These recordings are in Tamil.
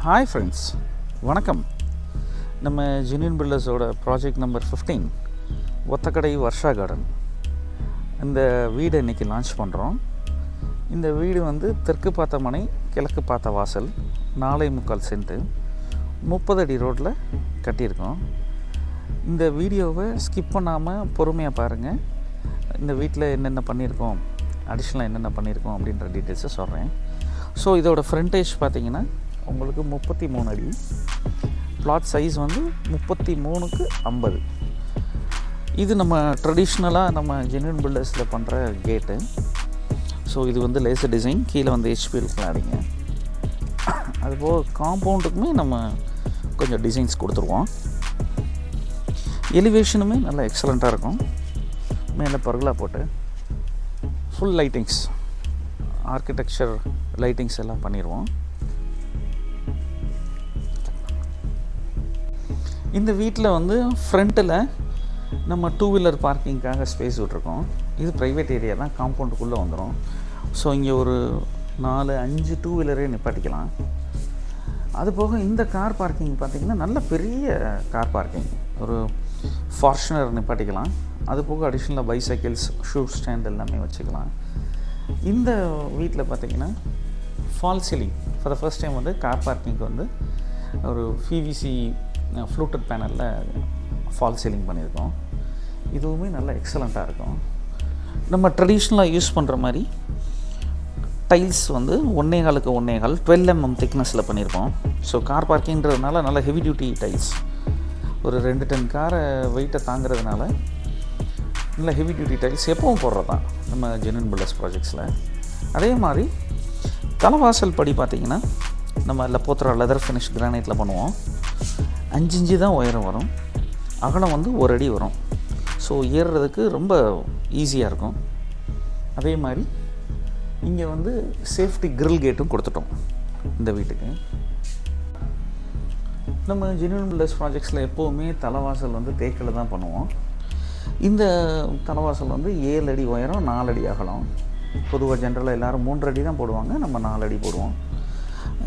ஹாய் ஃப்ரெண்ட்ஸ், வணக்கம். நம்ம ஜென்யூன் பில்டர்ஸோட project number 15 Othakadai Varsha garden இந்த வீடை இன்றைக்கி லான்ச் பண்ணுறோம். இந்த வீடு வந்து தெற்கு பார்த்த மனை, கிழக்கு பார்த்த வாசல், 4.25 சென்ட்டு, 30 அடி ரோட்டில் கட்டியிருக்கோம். இந்த வீடியோவை ஸ்கிப் பண்ணாமல் பொறுமையாக பாருங்கள். இந்த வீட்டில் என்னென்ன பண்ணியிருக்கோம், அடிஷ்னலாக என்னென்ன பண்ணியிருக்கோம் அப்படின்ற டீட்டெயில்ஸை சொல்கிறேன். ஸோ இதோட ஃப்ரண்டேஜ் பார்த்திங்கன்னா உங்களுக்கு 33 அடி, பிளாட் சைஸ் வந்து 33x50. இது நம்ம ட்ரெடிஷ்னலாக நம்ம ஜென்யூன் பில்டர்ஸில் பண்ணுற கேட்டு. ஸோ இது வந்து லேசர் டிசைன், கீழே வந்து ஹெச்பிஎல் கிளாடிங்க. அதுபோக காம்பவுண்டுக்குமே நம்ம கொஞ்சம் டிசைன்ஸ் கொடுத்துருவோம். எலிவேஷனுமே நல்லா எக்ஸலண்ட்டாக இருக்கும். மேலே பர்கலா போட்டு ஃபுல் லைட்டிங்ஸ், ஆர்கிடெக்சர் லைட்டிங்ஸ் எல்லாம் பண்ணிடுவோம். இந்த வீட்டில் வந்து ஃப்ரண்ட்டில் நம்ம 2 வீலர் பார்க்கிங்காக ஸ்பேஸ் விட்ருக்கோம். இது ப்ரைவேட் ஏரியா தான், காம்பவுண்டுக்குள்ளே வந்துடும். ஸோ இங்கே ஒரு 4-5 2 வீலரே நிப்பாட்டிக்கலாம். அதுபோக இந்த கார் பார்க்கிங் பார்த்திங்கன்னா நல்ல பெரிய கார் பார்க்கிங், ஒரு ஃபார்ச்சுனர் நிப்பாட்டிக்கலாம். அதுபோக அடிஷ்னலாக பைசைக்கிள்ஸ், ஷூ ஸ்டாண்ட் எல்லாமே வச்சுக்கலாம். இந்த வீட்டில் பார்த்திங்கன்னா fall ceiling for the first time வந்து கார் பார்க்கிங்க்கு வந்து ஒரு பிவிசி ஃப்ளூட்டட் பேனலில் ஃபால் சீலிங் பண்ணியிருக்கோம். இதுவுமே நல்லா எக்ஸலண்ட்டாக இருக்கும். நம்ம ட்ரெடிஷ்னலாக யூஸ் பண்ணுற மாதிரி டைல்ஸ் வந்து 1.25x 1.25 12 mm திக்னஸில் பண்ணியிருக்கோம். ஸோ கார் பார்க்கிங்கிறதுனால நல்ல ஹெவி டியூட்டி டைல்ஸ், ஒரு 2 டன் காரை வெயிட்டை தாங்கிறதுனால நல்ல ஹெவி டியூட்டி டைல்ஸ் எப்பவும் போடுறது தான் நம்ம ஜென்யூன் பில்டர்ஸ் ப்ராஜெக்ட்ஸில். அதே மாதிரி தலைவாசல் படி பார்த்திங்கன்னா நம்ம லப்போத்ரா லெதர் ஃபினிஷ் கிரானைட்டில் பண்ணுவோம். 5 இன்ச்சு தான் உயரம் வரும், அகலம் வந்து 1 அடி வரும். ஸோ ஏறுறதுக்கு ரொம்ப ஈஸியாக இருக்கும். அதே மாதிரி இங்கே வந்து சேஃப்டி கிரில் கேட்டும் கொடுத்துட்டோம் இந்த வீட்டுக்கு. நம்ம ஜென்யூன் பில்டர்ஸ் ப்ராஜெக்ட்ஸில் எப்போவுமே தலைவாசல் வந்து தேக்கில் தான் பண்ணுவோம். இந்த தலைவாசல் வந்து 7 அடி உயரம், 4 அடி அகலம். பொதுவாக ஜென்ரலாக எல்லோரும் 3 அடி தான் போடுவாங்க, நம்ம 4 அடி போடுவோம்.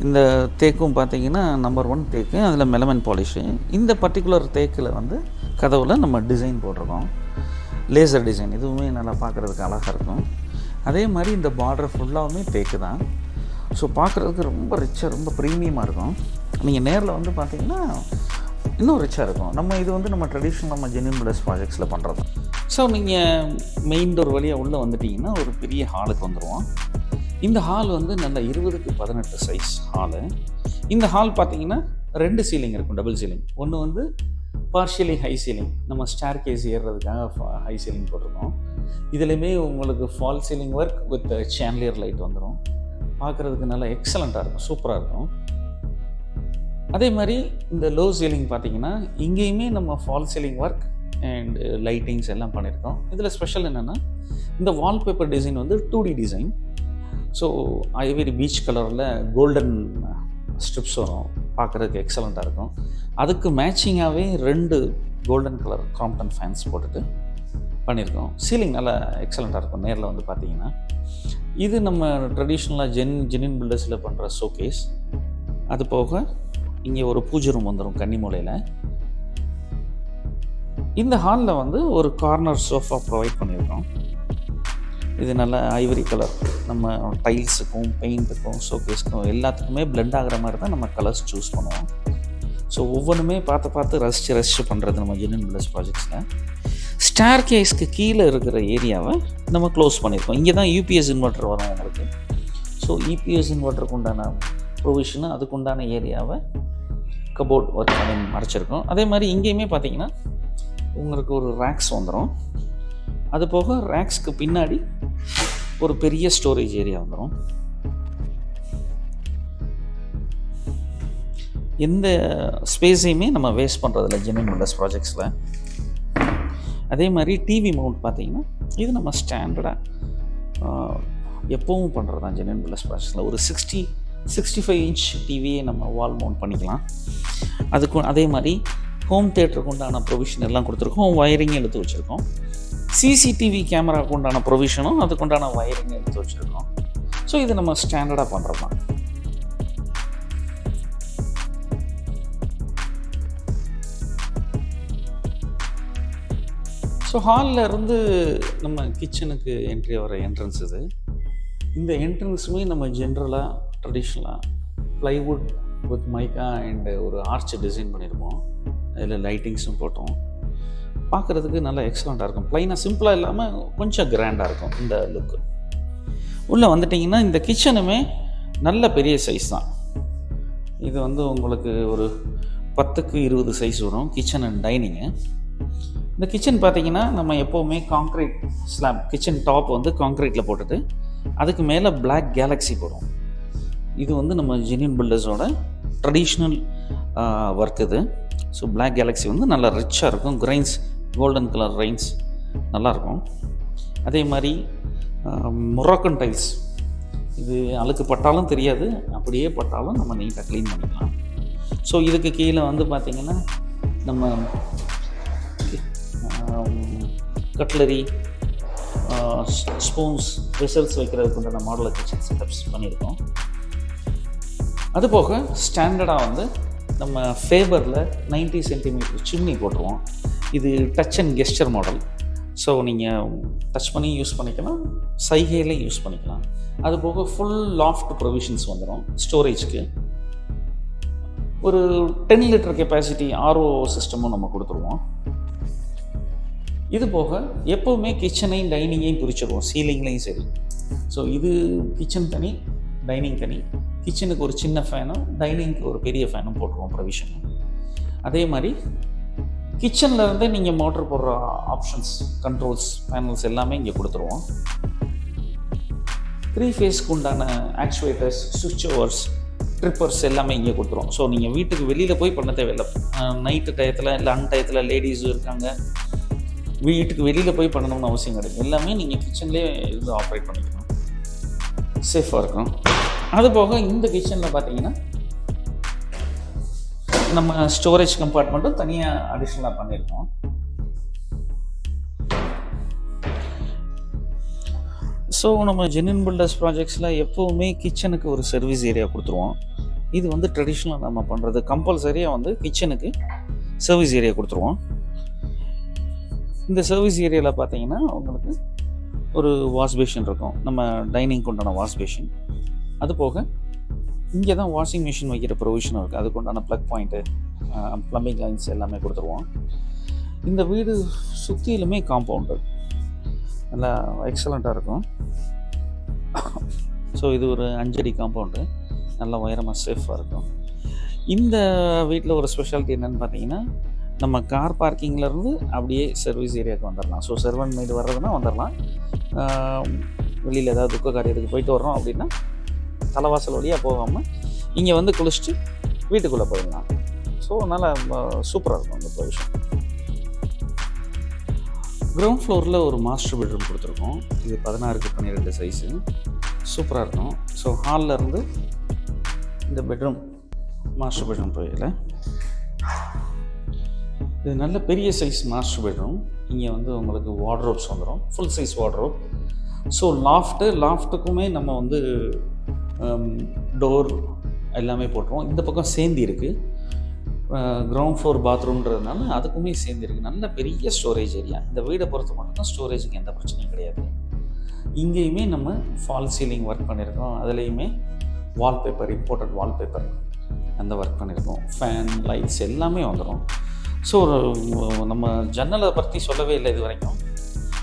இந்த தேக்கும் பார்த்திங்கன்னா நம்பர் 1 தேக்கு, அதில் மெலமன் பாலிஷு. இந்த பர்டிகுலர் தேக்கில் வந்து கதவில் நம்ம டிசைன் போட்டிருக்கோம், லேசர் டிசைன். இதுவுமே நல்லா பார்க்குறதுக்கு அழகாக இருக்கும். அதே மாதிரி இந்த பார்டர் ஃபுல்லாகவுமே தேக்கு தான். ஸோ பார்க்குறதுக்கு ரொம்ப ரிச்சாக, ரொம்ப ப்ரீமியமாக இருக்கும். நீங்கள் நேரில் வந்து பார்த்திங்கன்னா இன்னும் ரிச்சாக இருக்கும். இது வந்து நம்ம ட்ரெடிஷ்னல் நம்ம ஜென்யூன் பில்டர்ஸ் ப்ராஜெக்ட்ஸில் பண்ணுறது. ஸோ நீங்கள் மெயின் டோர் வழியாக உள்ளே வந்துட்டிங்கன்னா ஒரு பெரிய ஹாலுக்கு வந்துடுவோம். இந்த ஹால் வந்து நல்ல 20x18 சைஸ் ஹாலு. இந்த ஹால் பார்த்திங்கன்னா 2 சீலிங் இருக்கும், டபுள் சீலிங். ஒன்று வந்து பார்ஷியலி ஹை சீலிங், நம்ம ஸ்டேர் கேஸ் ஏறுறதுக்காக ஹை சீலிங் போட்டிருக்கோம். இதுலேயுமே உங்களுக்கு false ceiling work with chandelier light வந்துடும். பார்க்குறதுக்கு நல்லா எக்ஸலண்ட்டாக இருக்கும், சூப்பராக இருக்கும். அதே மாதிரி இந்த லோ சீலிங் பார்த்திங்கன்னா இங்கேயுமே நம்ம fall ceiling work and lightings எல்லாம் பண்ணியிருக்கோம். இதில் ஸ்பெஷல் என்னென்னா இந்த வால்பேப்பர் டிசைன் வந்து 2D design. So Ivory beach கலரில் கோல்டன் ஸ்ட்ரிப்ஸ் வரும், பார்க்குறதுக்கு எக்ஸலண்ட்டாக இருக்கும். அதுக்கு மேட்சிங்காகவே 2 கோல்டன் கலர் கிராம்ப்டன் ஃபேன்ஸ் போட்டுட்டு பண்ணியிருக்கோம். சீலிங் நல்லா எக்ஸலண்ட்டாக இருக்கும் நேரில் வந்து பார்த்திங்கன்னா. இது நம்ம ட்ரெடிஷ்னலாக ஜென்யூன் பில்டர்ஸில் பண்ணுற ஷோகேஸ். அது போக இங்கே ஒரு பூஜை ரூம் வந்துடும் கன்னிமூலையில். இந்த ஹாலில் வந்து ஒரு கார்னர் சோஃபா ப்ரொவைட் பண்ணியிருக்கோம். இது நல்ல ஐவரி கலர், நம்ம டைல்ஸுக்கும் பெயிண்ட்டுக்கும் ஷோகேஸ்க்கும் எல்லாத்துக்குமே பிளெண்ட் ஆகிற மாதிரி தான் நம்ம கலர்ஸ் சூஸ் பண்ணுவோம். ஸோ ஒவ்வொன்றுமே பார்த்து ரசித்து பண்ணுறது நம்ம ஜென்யூன் பில்டர்ஸ் ப்ராஜெக்ட்ஸில். ஸ்டேர் கேஸ்க்கு கீழே இருக்கிற ஏரியாவை நம்ம க்ளோஸ் பண்ணியிருக்கோம். இங்கே தான் யூபிஎஸ் இன்வெர்ட்டர் வரும் உங்களுக்கு. ஸோ யூபிஎஸ் இன்வெர்ட்டருக்கு உண்டான ப்ரொவிஷனு, அதுக்குண்டான ஏரியாவை கபோர்ட் ஒர்க் பண்ணி மறைச்சிருக்கோம். அதே மாதிரி இங்கேயுமே பார்த்திங்கன்னா உங்களுக்கு ஒரு ரேக்ஸ் வந்துடும். அது போக ரேக்ஸ்க்கு பின்னாடி ஒரு பெரிய ஸ்டோரேஜ் ஏரியா வந்துடும். எந்த ஸ்பேஸையுமே நம்ம வேஸ்ட் பண்ணுறதில்ல ஜென்யூன் பில்டர்ஸ் ப்ராஜெக்ட்ஸில். அதே மாதிரி டிவி மவுண்ட் பார்த்திங்கன்னா இது நம்ம ஸ்டாண்டர்டாக எப்போவும் பண்ணுறது தான் ஜென்யூன் பில்டர்ஸ் ப்ராஜெக்ட்ஸில். ஒரு 65 இன்ச் டிவியே நம்ம வால் மவுண்ட் பண்ணிக்கலாம். அதுக்கும் அதே மாதிரி ஹோம் தியேட்டருக்கு உண்டான ப்ரொவிஷன் எல்லாம் கொடுத்துருக்கோம், வயரிங் எடுத்து வச்சுருக்கோம். சிசிடிவி கேமராவுக்கு உண்டான ப்ரொவிஷனும் அதுக்குண்டான வயரிங் எடுத்து வச்சுருக்கோம். ஸோ இது நம்ம ஸ்டாண்டர்டாக பண்ணுறது தான். ஸோ ஹாலில் இருந்து நம்ம கிச்சனுக்கு என்ட்ரி ஆகிற என்ட்ரன்ஸ் இது. இந்த என்ட்ரன்ஸுமே நம்ம ஜென்ரலாக ட்ரெடிஷ்னலாக ப்ளைவுட் வித் மைக்கா அண்டு ஒரு ஆர்ச் டிசைன் பண்ணியிருப்போம். அதில் லைட்டிங்ஸும் போட்டோம். பார்க்குறதுக்கு நல்லா எக்ஸலண்ட்டாக இருக்கும். ப்ளைனாக சிம்பிளாக இல்லாமல் கொஞ்சம் கிராண்டாக இருக்கும் இந்த லுக்கு. உள்ளே வந்துட்டிங்கன்னா இந்த கிச்சனுமே நல்ல பெரிய சைஸ் தான். இது வந்து உங்களுக்கு ஒரு 10க்கு 20 சைஸ் வரும் கிச்சன் அண்ட் டைனிங்கு. இந்த கிச்சன் பார்த்திங்கன்னா நம்ம எப்போவுமே காங்க்ரீட் ஸ்லாப், கிச்சன் டாப் வந்து காங்க்ரீட்டில் போட்டுட்டு அதுக்கு மேலே பிளாக் கேலக்ஸி போடும். இது வந்து நம்ம ஜெனியூன் பில்டர்ஸோட ட்ரெடிஷ்னல் ஒர்க் இது. ஸோ பிளாக் கேலக்ஸி வந்து நல்லா ரிச்சாக இருக்கும். கிரைன்ஸ், கோல்டன் கலர் ரைன்ஸ் நல்லாயிருக்கும். அதே மாதிரி மொராக்கன் டைல்ஸ், இது அழுக்கு பட்டாலும் தெரியாது, அப்படியே பட்டாலும் நம்ம நீட்டாக க்ளீன் பண்ணிக்கலாம். ஸோ இதுக்கு கீழே வந்து பார்த்திங்கன்னா நம்ம கட்லரி, ஸ்பூன்ஸ், வெசல்ஸ் வைக்கிறதுக்கு உண்டான மாடலர் கிச்சன் செட்டப்ஸ் பண்ணியிருக்கோம். அதுபோக ஸ்டாண்டர்டாக வந்து நம்ம ஃபேபரில் 90 சென்டிமீட்டர் சிம்னி போட்டுருவோம். இது touch and gesture model. So நீங்கள் டச் பண்ணி யூஸ் பண்ணிக்கலாம், சைகையிலையும் யூஸ் பண்ணிக்கலாம். அதுபோக ஃபுல் லாஃப்ட் ப்ரொவிஷன்ஸ் வந்துடும். ஸ்டோரேஜ்க்கு ஒரு 10 லிட்டர் கெப்பாசிட்டி RO சிஸ்டமும் நம்ம கொடுத்துருவோம். இது போக எப்போவுமே கிச்சனையும் டைனிங்கையும் பிரிச்சிடுவோம், சீலிங்லேயும் சரி. ஸோ இது கிச்சன் தனி, டைனிங் தனி. கிச்சனுக்கு ஒரு சின்ன ஃபேனும் டைனிங்க்கு ஒரு பெரிய ஃபேனும் போட்டுருவோம் ப்ரொவிஷனும். அதே மாதிரி கிச்சனில் இருந்தே நீங்கள் மோட்டர் போடுற ஆப்ஷன்ஸ், கண்ட்ரோல்ஸ், பேனல்ஸ் எல்லாமே இங்கே கொடுத்துருவோம். 3 ஃபேஸ்க்கு உண்டான ஆக்சுவேட்டர்ஸ், சுவிட்ச் ஓவர்ஸ், ட்ரிப்பர்ஸ் எல்லாமே இங்கே கொடுத்துருவோம். ஸோ நீங்கள் வீட்டுக்கு வெளியில் போய் பண்ண தேவையில்லை. நைட்டு டயத்தில் இல்லை டயத்தில் லேடிஸும் இருக்காங்க, வீட்டுக்கு வெளியில் போய் பண்ணணும்னு அவசியம் கிடையாது. எல்லாமே நீங்கள் கிச்சன்லேயே இருந்து ஆப்ரேட் பண்ணிக்கணும், சேஃபாக இருக்கும். அதுபோக இந்த கிச்சனில் பார்த்தீங்கன்னா நம்ம ஸ்டோரேஜ் கம்பார்ட்மெண்ட்டும் தனியாக அடிஷ்னலாக பண்ணியிருக்கோம். ஸோ நம்ம ஜெனியூன் பில்டர்ஸ் ப்ராஜெக்ட்ஸில் எப்போவுமே கிச்சனுக்கு ஒரு சர்வீஸ் ஏரியா கொடுத்துருவோம். இது வந்து ட்ரெடிஷ்னலாக நம்ம பண்ணுறது. கம்பல்சரியாக வந்து கிச்சனுக்கு சர்வீஸ் ஏரியா கொடுத்துருவோம். இந்த சர்வீஸ் ஏரியாவில் பார்த்தீங்கன்னா உங்களுக்கு ஒரு வாஷ் பேஷன் இருக்கும், நம்ம டைனிங்க்கு உண்டான வாஷ் பேஷன். அது போக இங்கே தான் வாஷிங் மிஷின் வைக்கிற ப்ரொவிஷனும் இருக்குது. அதுக்கு உண்டான ப்ளக் பாயிண்ட்டு, ப்ளம்பிங் லைன்ஸ் எல்லாமே கொடுத்துருவோம். இந்த வீடு சுற்றிலுமே காம்பவுண்டு நல்லா எக்ஸலண்ட்டாக இருக்கும். ஸோ இது ஒரு 5 அடி காம்பவுண்டு, நல்லா உயரமாக சேஃபாக இருக்கும். இந்த வீட்டில் ஒரு ஸ்பெஷாலிட்டி என்னென்னு பார்த்தீங்கன்னா, நம்ம கார் பார்க்கிங்லேருந்து அப்படியே சர்வீஸ் ஏரியாவுக்கு வந்துடலாம். ஸோ சர்வன் மெய்டு வர்றதுன்னா வந்துடலாம். வெளியில் ஏதாவது துக்க காரியத்துக்கு போயிட்டு வர்றோம் அப்படின்னா தலைவாசல் வழியாக போகாமல் இங்கே வந்து குளிச்சுட்டு வீட்டுக்குள்ளே போயிடலாம். ஸோ நல்லா சூப்பராக இருக்கும் அந்த ப்ரொவிஷன். கிரவுண்ட் ஃப்ளோரில் ஒரு மாஸ்டர் பெட்ரூம் கொடுத்துருக்கோம். இது 16க்கு 12 சைஸு, சூப்பராக இருக்கும். ஸோ ஹாலில் இருந்து இந்த பெட்ரூம், மாஸ்டர் பெட்ரூம் போயிடல. இது நல்ல பெரிய சைஸ் மாஸ்டர் பெட்ரூம். இங்கே வந்து உங்களுக்கு வார்ட்ரோப்ஸ் வந்துடும், ஃபுல் சைஸ் வார்ட்ரோப். ஸோ லாஃப்ட்டுக்குமே நம்ம வந்து டோர் எல்லாமே போட்டுருவோம். இந்த பக்கம் சேர்ந்து இருக்குது, கிரவுண்ட் ஃப்ளோர் பாத்ரூம்ன்றதுனால அதுக்குமே சேர்ந்து இருக்குது. நல்ல பெரிய ஸ்டோரேஜ் ஏரியா. இந்த வீடை பொறுத்த மட்டும் தான் ஸ்டோரேஜுக்கு எந்த பிரச்சனையும் கிடையாது. இங்கேயுமே நம்ம ஃபால் சீலிங் ஒர்க் பண்ணியிருக்கோம். அதுலேயுமே வால்பேப்பர், இம்போர்ட்டட் வால்பேப்பர் அந்த ஒர்க் பண்ணியிருக்கோம். ஃபேன், லைட்ஸ் எல்லாமே வந்துடும். ஸோ நம்ம ஜன்னலை பற்றி சொல்லவே இல்லை இது வரைக்கும்.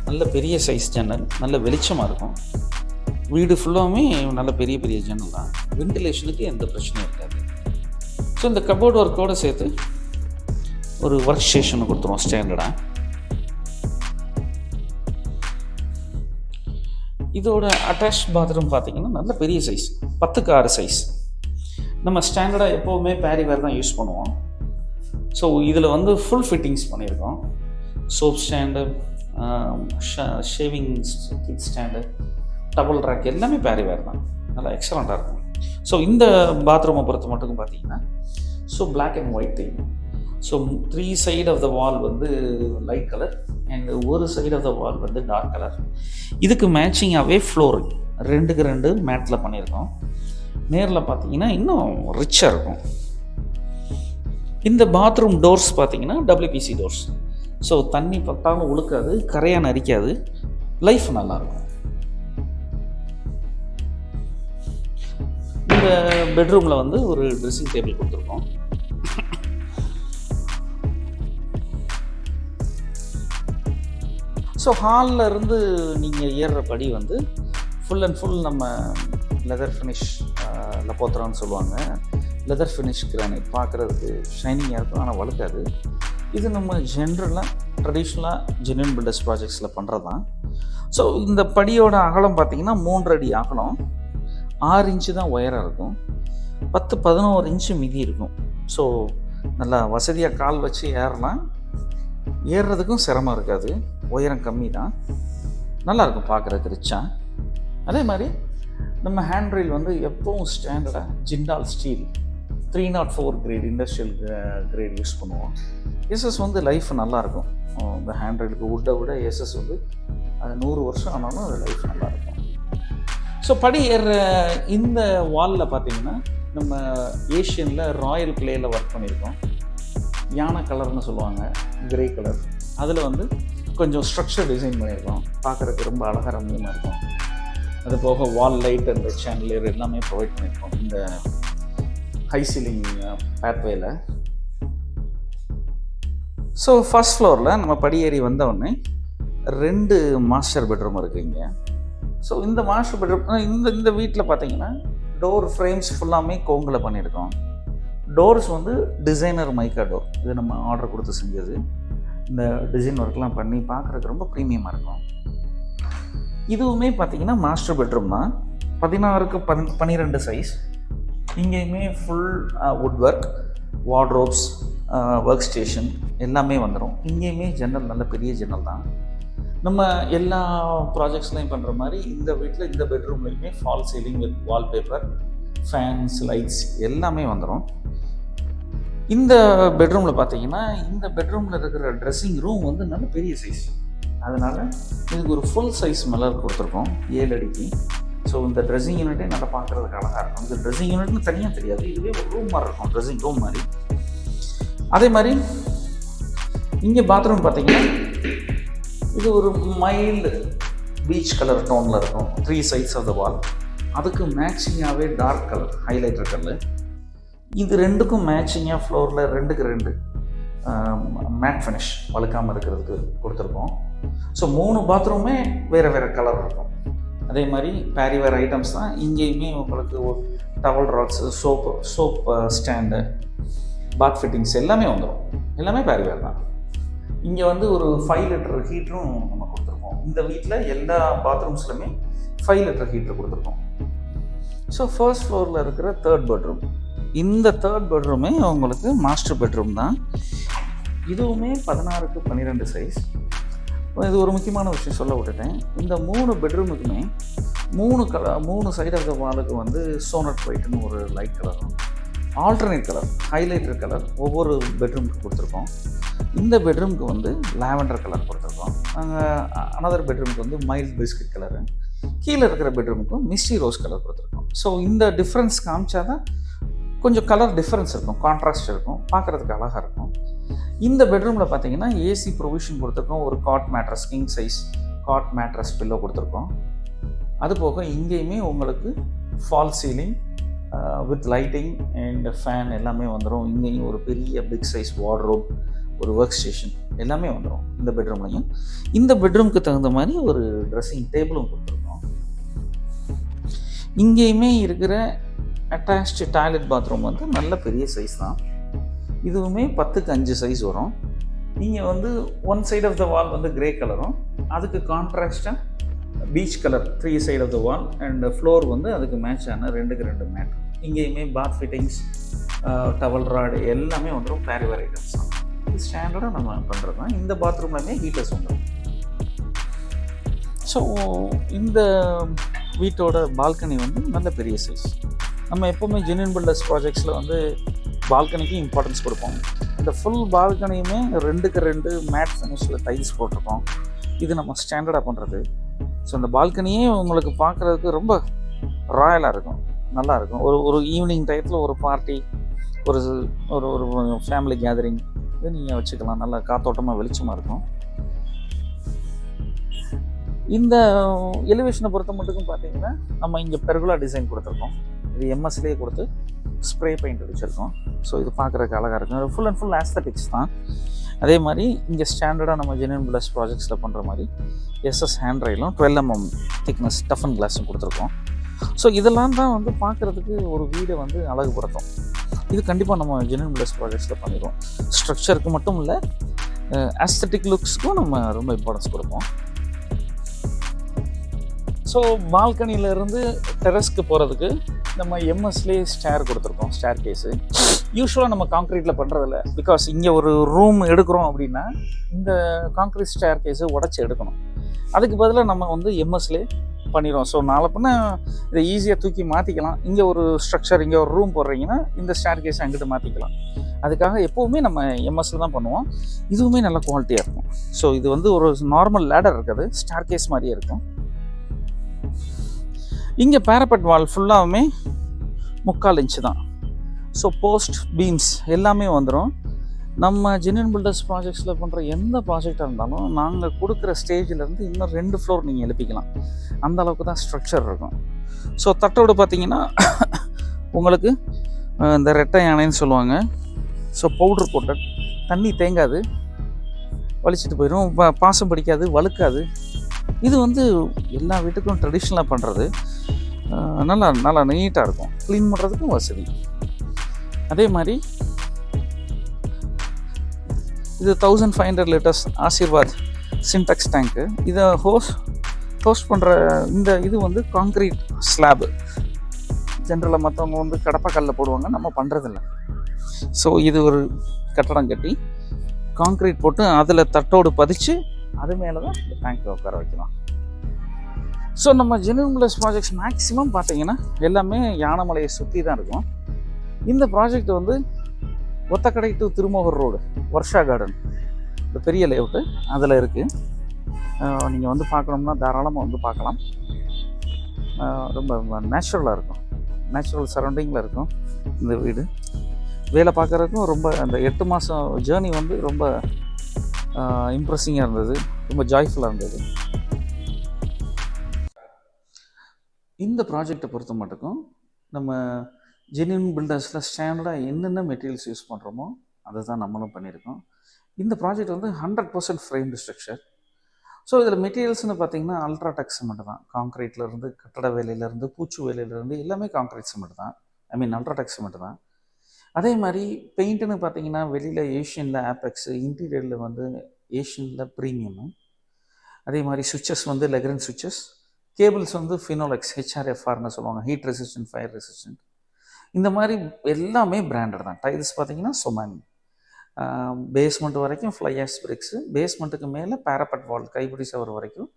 நல்ல பெரிய சைஸ் ஜன்னல், நல்ல வெளிச்சமாக இருக்கும். வீடு ஃபுல்லாகவே நல்ல பெரிய பெரிய ஜன்னல் தான். வென்டிலேஷனுக்கு எந்த பிரச்சனையும் இருக்காது. ஸோ இந்த கபோர்டு ஒர்க்கோடு சேர்த்து ஒரு ஒர்க் ஸ்டேஷனை கொடுத்துருவோம் ஸ்டாண்டர்டாக. இதோட அட்டாச் பாத்ரூம் பார்த்திங்கன்னா நல்ல பெரிய சைஸ், 10க்கு 6 சைஸ். நம்ம ஸ்டாண்டர்டாக எப்போவுமே பேரிவேர் தான் யூஸ் பண்ணுவோம். ஸோ இதில் வந்து ஃபுல் ஃபிட்டிங்ஸ் பண்ணியிருக்கோம். Soap stand, shaving kit stand, double rack எல்லாமே பேரிவேர் தான். நல்லா எக்ஸலண்ட்டாக இருக்கும். ஸோ இந்த பாத்ரூமை பொறுத்த மட்டும் பார்த்தீங்கன்னா, so black and white theme. So 3 side of the wall வந்து லைட் கலர் அண்ட் ஒரு சைடு ஆஃப் த வால் வந்து டார்க் கலர். இதுக்கு மேட்சிங்காகவே ஃப்ளோர் 2க்கு 2 மேட்டில் பண்ணியிருக்கோம். நேரில் பார்த்தீங்கன்னா இன்னும் ரிச்சாக இருக்கும். இந்த பாத்ரூம் டோர்ஸ் பார்த்தீங்கன்னா WPC டோர்ஸ். ஸோ தண்ணி பட்டாலும் உழுக்காது, கரையான் அரிக்காது, லைஃப் நல்லாயிருக்கும். இந்த பெட்ரூமில் வந்து ஒரு ட்ரெஸ்ஸிங் டேபிள் கொடுத்துருக்கோம். ஸோ ஹாலில் இருந்து நீங்கள் ஏறுற படி வந்து ஃபுல் அண்ட் ஃபுல் நம்ம லெதர் ஃபினிஷ் லப்போத்ரான்னு சொல்லுவாங்க. லெதர் ஃபினிஷ் கிரானைட் பார்க்குறதுக்கு ஷைனிங்காக இருக்கும், ஆனால் வழுக்காது. இது நம்ம ஜென்ரலாக ட்ரெடிஷ்னலாக ஜென்யூன் பில்டர்ஸ் ப்ராஜெக்ட்ஸில் பண்ணுறது தான். ஸோ இந்த படியோட அகலம் பார்த்திங்கன்னா 3 அடி அகலம், 6 இன்ச்சு தான் உயரம் இருக்கும், 10-11 இன்ச்சு மிதி இருக்கும். ஸோ நல்லா வசதியாக கால் வச்சு ஏறலாம், ஏறுறதுக்கும் சிரமம் இருக்காது, உயரம் கம்மி தான், நல்லாயிருக்கும் பார்க்குறதுக்கு ரிச்சாக. அதே மாதிரி நம்ம ஹேண்ட் ரெயில் வந்து எப்போவும் ஸ்டாண்டர்டாக Jindal steel 304 grade industrial grade use பண்ணுவோம். எஸ்எஸ் வந்து லைஃப் நல்லாயிருக்கும். இந்த ஹேண்ட் ரெயிலுக்கு வுட்டை விட எஸ்எஸ் வந்து அது 100 வருஷம் ஆனாலும் அது லைஃப் நல்லாயிருக்கும். ஸோ படி ஏறுற இந்த வாலில் பார்த்திங்கன்னா நம்ம ஏஷியனில் ராயல் கிளேயில் ஒர்க் பண்ணியிருக்கோம். யானை கலர்னு சொல்லுவாங்க, கிரே கலர். அதில் வந்து கொஞ்சம் ஸ்ட்ரக்சர் டிசைன் பண்ணியிருக்கோம், பார்க்குறதுக்கு ரொம்ப அழகாக ரம்மியமாக இருக்கும். அது போக வால் லைட் அந்த சேனலியர் எல்லாமே ப்ரொவைட் பண்ணியிருக்கோம் இந்த ஹை சீலிங் பேத்வேல. ஸோ ஃபர்ஸ்ட் ஃப்ளோரில் நம்ம படியேறி வந்தவுடனே 2 மாஸ்டர் பெட்ரூம் இருக்குங்க. ஸோ இந்த மாஸ்டர் பெட்ரூம் இந்த வீட்டில் பார்த்தீங்கன்னா டோர் ஃப்ரேம்ஸ் ஃபுல்லாமே கோங்கில் பண்ணியிருக்கோம். டோர்ஸ் வந்து டிசைனர் மைக்கா டோர், இது நம்ம ஆர்டர் கொடுத்து செஞ்சது. இந்த டிசைன் ஒர்க்லாம் பண்ணி பார்க்குறதுக்கு ரொம்ப ப்ரீமியமாக இருக்கும். இதுவுமே பார்த்திங்கன்னா மாஸ்டர் பெட்ரூம் தான், 16x12 சைஸ். இங்கேயுமே full would work, wardrobes, work station எல்லாமே வந்துடும். இங்கேயுமே ஜன்னல் நல்ல பெரிய ஜன்னல் தான். நம்ம எல்லா ப்ராஜெக்ட்ஸ்லையும் பண்ணுற மாதிரி இந்த வீட்டில் இந்த பெட்ரூம்லையுமே false ceiling with wallpaper, fans, lights எல்லாமே வந்துடும். இந்த பெட்ரூமில் பார்த்தீங்கன்னா இந்த பெட்ரூமில் இருக்கிற ட்ரெஸ்ஸிங் ரூம் வந்து நல்ல பெரிய சைஸ், அதனால் இதுக்கு ஒரு ஃபுல் சைஸ் மிரர் கொடுத்துருக்கோம் 7 அடிக்கு. ஸோ இந்த ட்ரெஸ்ஸிங் யூனிட்டே நல்லா பார்க்குறதுக்கு அழகாக இருக்கும். இந்த ட்ரெஸ்ஸிங் யூனிட்னு தனியாக தெரியாது, இதுவே ஒரு ரூம் மாதிரி இருக்கும், ட்ரெஸ்ஸிங் ரூம் மாதிரி. அதே மாதிரி இங்கே பாத்ரூம் பார்த்தீங்கன்னா இது ஒரு மைல்டு பீச் கலர் டோனில் இருக்கும், 3 sides ஆஃப் த வால். அதுக்கு மேட்சிங்காகவே டார்க் கலர் ஹைலைட்டர் கலர். இது ரெண்டுக்கும் மேட்சிங்காக ஃப்ளோரில் 2க்கு 2 மேட் ஃபினிஷ் வழுக்காமல் இருக்கிறதுக்கு கொடுத்துருக்கோம். ஸோ 3 பாத்ரூமே வேறு வேறு கலர் இருக்கும். அதே மாதிரி பேரிவேர் ஐட்டம்ஸ் தான் இங்கேயுமே உங்களுக்கு டவல் ராட்ஸு, சோப் ஸ்டாண்டு, பாத் ஃபிட்டிங்ஸ் எல்லாமே வந்துடும், எல்லாமே பேரிவேர் தான். இங்கே வந்து ஒரு 5 லிட்டர் ஹீட்டரும் நம்ம கொடுத்துருக்கோம். இந்த வீட்டில் எல்லா பாத்ரூம்ஸ்லையுமே 5 லிட்டர் ஹீட்டர் கொடுத்துருக்கோம். ஸோ ஃபர்ஸ்ட் ஃப்ளோரில் இருக்கிற 3rd பெட்ரூம், இந்த 3rd பெட்ரூமே உங்களுக்கு மாஸ்டர் பெட்ரூம் தான். இதுவுமே 16x12 சைஸ். இது ஒரு முக்கியமான விஷயம் சொல்ல விட்டுட்டேன். இந்த 3 பெட்ரூமுக்குமே 3 சைடு ஆஃப் த வாலுக்கு வந்து சோனட் ஒயிட்னு ஒரு லைட் கலரும், ஆல்டர்னேட் கலர் ஹைலைட்டர் கலர் ஒவ்வொரு பெட்ரூமுக்கு கொடுத்துருக்கோம். இந்த பெட்ரூமுக்கு வந்து லாவெண்டர் கலர் கொடுத்துருக்கோம். அனதர் பெட்ரூமுக்கு வந்து மைல்ட் பிஸ்கட் கலரு, கீழே இருக்கிற பெட்ரூமுக்கும் மிஸ்டி ரோஸ் கலர் கொடுத்துருக்கோம். ஸோ இந்த டிஃப்ரென்ஸ் காமிச்சா தான் கொஞ்சம் கலர் டிஃப்ரென்ஸ் இருக்கும், கான்ட்ராஸ்ட் இருக்கும், பார்க்குறதுக்கு அழகாக இருக்கும். இந்த பெட்ரூமில் பார்த்தீங்கன்னா ஏசி ப்ரொவிஷன் கொடுத்துருக்கோம். ஒரு cot mattress, king size cot mattress pillow கொடுத்துருக்கோம். அது போக இங்கேயுமே உங்களுக்கு false ceiling with lighting and fan எல்லாமே வந்துடும். இங்கேயும் ஒரு பெரிய பிக் சைஸ் வார்ட்ரோப், ஒரு ஒர்க் ஸ்டேஷன் எல்லாமே வந்துடும் இந்த பெட்ரூம்லையும். இந்த பெட்ரூமுக்கு தகுந்த மாதிரி ஒரு ட்ரெஸ்ஸிங் டேபிளும் கொடுத்துருக்கோம். இங்கேயுமே இருக்கிற அட்டாச்டு டாய்லெட் பாத்ரூம் வந்து நல்ல பெரிய சைஸ் தான். இதுவுமே 10x5 சைஸ் வரும். நீங்கள் வந்து 1 சைட் ஆஃப் த வால் வந்து கிரே கலரும், அதுக்கு கான்ட்ராஸ்டாக peach colour 3 side of the wall and floor வந்து அதுக்கு மேட்ச் ஆன 2க்கு 2 மேட். இங்கேயுமே பாத் ஃபிட்டிங்ஸ், டவல் ராடு எல்லாமே வந்துடும், பேரிவேர் ஐட்டம்ஸ் தான். இது ஸ்டாண்டர்டாக நம்ம பண்ணுறது தான். இந்த பாத்ரூம்லையுமே ஹீட்டர்ஸ் வந்துடும். ஸோ இந்த வீட்டோட பால்கனி வந்து நல்ல பெரிய சைஸ். நம்ம எப்போவுமே ஜென்யூன் பில்டர்ஸ் ப்ராஜெக்ட்ஸில் வந்து பால்கனிக்கு இம்பார்ட்டன்ஸ் கொடுப்போம். இந்த ஃபுல் பால்கனியுமே 2க்கு 2 மேட் ஃபினிஷில் டைல்ஸ் போட்டிருக்கோம். இது நம்ம ஸ்டாண்டர்டாக பண்ணுறது. ஸோ இந்த பால்கனியே உங்களுக்கு பார்க்குறதுக்கு ரொம்ப ராயலாக இருக்கும், நல்லாயிருக்கும். ஒரு ஈவினிங் டயத்தில் ஒரு பார்ட்டி, ஒரு ஒரு ஃபேமிலி கேதரிங் இதை நீங்கள் வச்சுக்கலாம். நல்லா காத்தோட்டமாக வெளிச்சமாக இருக்கும். இந்த எலிவேஷனை பொறுத்த மட்டுக்கும் பார்த்தீங்கன்னா நம்ம இங்கே பெர்குலா டிசைன் கொடுத்துருக்கோம். இது எம்எஸ்லேயே கொடுத்து ஸ்ப்ரே பெயிண்ட் அடிச்சிருக்கோம். ஸோ இது பார்க்குறதுக்கு அழகாக இருக்கும். ஃபுல் அண்ட் ஃபுல் ஆஸ்தட்டிக்ஸ் தான். அதே மாதிரி இங்கே ஸ்டாண்டர்டாக நம்ம ஜென்யூன் பிளஸ் ப்ராஜெக்ட்ஸில் பண்ணுற மாதிரி எஸ்எஸ் ஹேண்ட் ரயிலும் 12 mm திக்னஸ் டஃபன் கிளாஸும் கொடுத்துருக்கோம். ஸோ இதெல்லாம் தான் வந்து பார்க்குறதுக்கு ஒரு வீடை வந்து அழகுபடுத்தும். இது கண்டிப்பாக நம்ம ஜென்யூன் பிளஸ் ப்ராஜெக்ட்ஸில் பண்ணிடுவோம். ஸ்ட்ரக்சருக்கு மட்டும் இல்லை, ஆஸ்தட்டிக் லுக்ஸுக்கும் நம்ம ரொம்ப இம்பார்ட்டன்ஸ் கொடுப்போம். ஸோ பால்கனியிலேருந்து டெரஸ்க்கு போகிறதுக்கு நம்ம எம்எஸ்லேயே ஸ்டேர் கொடுத்துருக்கோம், ஸ்டேர் கேஸு. யூஸ்வலாக நம்ம காங்க்ரீட்டில் பண்ணுறதில்ல. பிகாஸ் இங்கே ஒரு ரூம் எடுக்கிறோம் அப்படின்னா இந்த காங்க்ரீட் ஸ்டேர் கேஸை உடச்சி எடுக்கணும். அதுக்கு பதிலாக நம்ம வந்து எம்எஸ்லேயே பண்ணிடுவோம். ஸோ நாளை பின்ன இதை ஈஸியாக தூக்கி மாற்றிக்கலாம். இங்கே ஒரு ஸ்ட்ரக்சர், இங்கே ஒரு ரூம் போடுறீங்கன்னா இந்த ஸ்டேர் கேஸை அங்கிட்டு மாற்றிக்கலாம். அதுக்காக எப்போவுமே நம்ம எம்எஸ்ல தான் பண்ணுவோம். இதுவுமே நல்ல குவாலிட்டியாக இருக்கும். ஸோ இது வந்து ஒரு நார்மல் லேடர் இருக்காது, ஸ்டேர் கேஸ் மாதிரியே இருக்கும். இங்கே பேரப்பட் வால் ஃபுல்லாகவுமே 3/4 இன்ச்சு தான். ஸோ போஸ்ட் பீம்ஸ் எல்லாமே வந்துடும். நம்ம ஜென்யூன் பில்டர்ஸ் ப்ராஜெக்ட்ஸில் பண்ணுற எந்த ப்ராஜெக்டாக இருந்தாலும் நாங்கள் கொடுக்குற ஸ்டேஜிலேருந்து இன்னும் 2 ஃப்ளோர் நீங்கள் எழுப்பிக்கலாம். அந்த அளவுக்கு தான் ஸ்ட்ரக்சர் இருக்கும். ஸோ தட்டோடு பார்த்தீங்கன்னா உங்களுக்கு இந்த ரெட்டை யானைன்னு சொல்லுவாங்க. ஸோ பவுட்ரு போட்ட தண்ணி தேங்காது, வலிச்சிட்டு போயிடும், பாசம் பிடிக்காது, வழுக்காது. இது வந்து எல்லா வீட்டுக்கும் ட்ரெடிஷ்னலாக பண்ணுறது. நல்லா நீட்டாக இருக்கும், க்ளீன் பண்ணுறதுக்கும் வசதி. அதே மாதிரி இது 1500 லிட்டர்ஸ் ஆசீர்வாத் சின்டெக்ஸ் டேங்க்கு. இதை ஹோஸ்ட் பண்ணுற இந்த இது வந்து காங்க்ரீட் ஸ்லாபு. ஜென்ரலாக மற்றவங்க வந்து கடப்பாக்கல்லில் போடுவாங்க, நம்ம பண்ணுறதில்ல. ஸோ இது ஒரு கட்டடம் கட்டி காங்க்ரீட் போட்டு அதில் தட்டோடு பதிச்சு அது மேலே தான் இந்த டேங்க்கை உட்கார வைக்கலாம். ஸோ நம்ம ஜென்யூன் பில்டர்ஸ் ப்ராஜெக்ட்ஸ் மேக்ஸிமம் பார்த்தீங்கன்னா எல்லாமே யானைமலையை சுற்றி தான் இருக்கும். இந்த ப்ராஜெக்ட் வந்து Othakadai to Thirumohur road, Varsha garden, இந்த பெரிய லேஅவுட்டு அதில் இருக்குது. நீங்கள் வந்து பார்க்கணும்னா தாராளமாக வந்து பார்க்கலாம். ரொம்ப நேச்சுரலாக இருக்கும், நேச்சுரல் சரௌண்டிங்கில் இருக்கும் இந்த வீடு. வேலை பார்க்குறதுக்கும் ரொம்ப அந்த 8 மாதம் ஜேர்னி வந்து ரொம்ப இம்ப்ரெஸிங்காக இருந்தது, ரொம்ப ஜாய்ஃபுல்லாக இருந்தது. இந்த ப்ராஜெக்டை பொறுத்த மட்டுக்கும் நம்ம ஜென்யூன் பில்டர்ஸில் ஸ்டாண்டர்டாக என்னென்ன மெட்டீரியல்ஸ் யூஸ் பண்ணுறோமோ அதை தான் நம்மளும் பண்ணியிருக்கோம். இந்த ப்ராஜெக்ட் வந்து 100% ஃப்ரேம்டு ஸ்ட்ரக்சர். ஸோ இதில் மெட்டீரியல்ஸ்னு பார்த்தீங்கன்னா அல்ட்ராடெக் சிமெண்ட் தான். காங்க்ரீட்லேருந்து, கட்டட வேலையிலேருந்து, பூச்சு வேலையிலேருந்து எல்லாமே காங்க்ரீட் சிமெண்ட் தான், அல்ட்ராடெக் சிமெண்ட் தான். அதே மாதிரி பெயிண்ட்டுன்னு பார்த்தீங்கன்னா வெளியில் ஏஷியனில் ஆப்பெக்ஸு, இன்டீரியரில் வந்து ஏஷியனில் ப்ரீமியமு. அதே மாதிரி சுவிட்சஸ் வந்து லெக்ரன் சுவிட்சஸ், கேபிள்ஸ் வந்து ஃபினோலெக்ஸ் HRFRன்னு சொல்லுவாங்க, ஹீட் ரெசிஸ்டன்ட், ஃபயர் ரெசிஸ்டன்ட். இந்த மாதிரி எல்லாமே பிராண்டட் தான். டைல்ஸ் பார்த்தீங்கன்னா சொமானி. பேஸ்மெண்ட் வரைக்கும் ஃப்ளை ஆஷ் பிரிக்ஸு, பேஸ்மெண்ட்டுக்கு மேலே பேரப்பட் வால் கைப்பிடி சவர் வரைக்கும்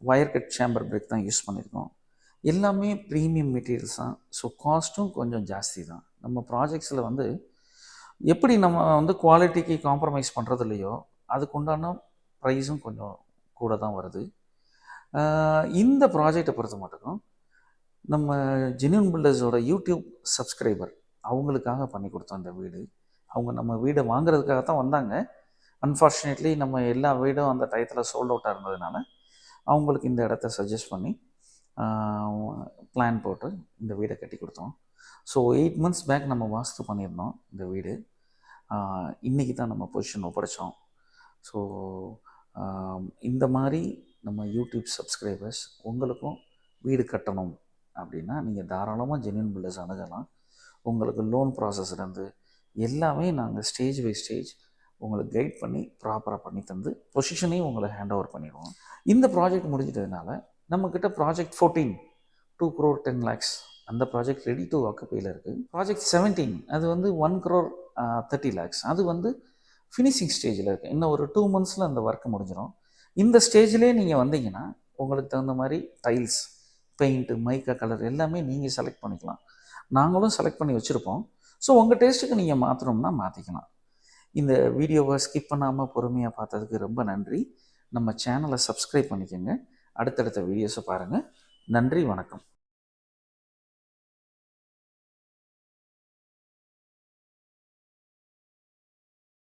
வயர் கட் சேம்பர் பிரிக் தான் யூஸ் பண்ணியிருக்கோம். எல்லாமே ப்ரீமியம் மெட்டீரியல்ஸ் தான். ஸோ காஸ்ட்டும் கொஞ்சம் ஜாஸ்தி தான். நம்ம ப்ராஜெக்ட்ஸில் வந்து எப்படி நம்ம வந்து குவாலிட்டிக்கு காம்ப்ரமைஸ் பண்ணுறது இல்லையோ அதுக்குண்டான ப்ரைஸும் கொஞ்சம் கூட தான் வருது. இந்த ப்ராஜெக்டை பொறுத்த மட்டும் நம்ம ஜென்யூன் பில்டர்ஸோட யூடியூப் சப்ஸ்கிரைபர் அவங்களுக்காக பண்ணி கொடுத்தோம் இந்த வீடு. அவங்க நம்ம வீடை வாங்குறதுக்காக தான் வந்தாங்க. அன்ஃபார்ச்சுனேட்லி நம்ம எல்லா வீடும் அந்த டயத்தில் சோல்ட் அவுட்டாக இருந்ததுனால அவங்களுக்கு இந்த இடத்த சஜஸ்ட் பண்ணி பிளான் போட்டு இந்த வீடை கட்டி கொடுத்தோம். ஸோ 8 months பேக் நம்ம வாஸ்து பண்ணியிருந்தோம் இந்த வீடு. இன்றைக்கி தான் நம்ம பொசிஷன் ஒப்படைச்சோம். ஸோ இந்த மாதிரி நம்ம யூடியூப் சப்ஸ்கிரைபர்ஸ் உங்களுக்கும் வீடு கட்டணும் அப்படின்னா நீங்கள் தாராளமாக ஜென்யூன் பில்டர்ஸ் அணுகலாம். உங்களுக்கு லோன் ப்ராசஸ்லேருந்து எல்லாமே நாங்கள் ஸ்டேஜ் பை ஸ்டேஜ் உங்களுக்கு கைட் பண்ணி ப்ராப்பராக பண்ணி தந்து பொசிஷனையும் உங்களை ஹேண்ட் ஓவர் பண்ணிடுவோம். இந்த ப்ராஜெக்ட் முடிஞ்சிட்டதுனால நம்மக்கிட்ட ப்ராஜெக்ட் 14 2 crore 10 lakhs அந்த ப்ராஜெக்ட் ரெடி டு ஆக்குப்பையில் இருக்குது. ப்ராஜெக்ட் 17 அது வந்து 1 crore 30 lakhs அது வந்து ஃபினிஷிங் ஸ்டேஜில் இருக்குது. இன்னும் ஒரு 2 months அந்த ஒர்க்கு முடிஞ்சிடும். இந்த ஸ்டேஜ்லேயே நீங்கள் வந்தீங்கன்னா உங்களுக்கு தகுந்த மாதிரி டைல்ஸ், பெயிண்ட்டு, மைக்கா கலர் எல்லாமே நீங்கள் செலக்ட் பண்ணிக்கலாம். நாங்களும் செலக்ட் பண்ணி வச்சுருப்போம். ஸோ உங்கள் டேஸ்ட்டுக்கு நீங்கள் மாற்றணும்னா மாற்றிக்கலாம். இந்த வீடியோவை ஸ்கிப் பண்ணாமல் பொறுமையாக பார்த்ததுக்கு ரொம்ப நன்றி. நம்ம சேனலை சப்ஸ்கிரைப் பண்ணிக்கோங்க. அடுத்தடுத்த வீடியோஸை பாருங்கள். நன்றி, வணக்கம்.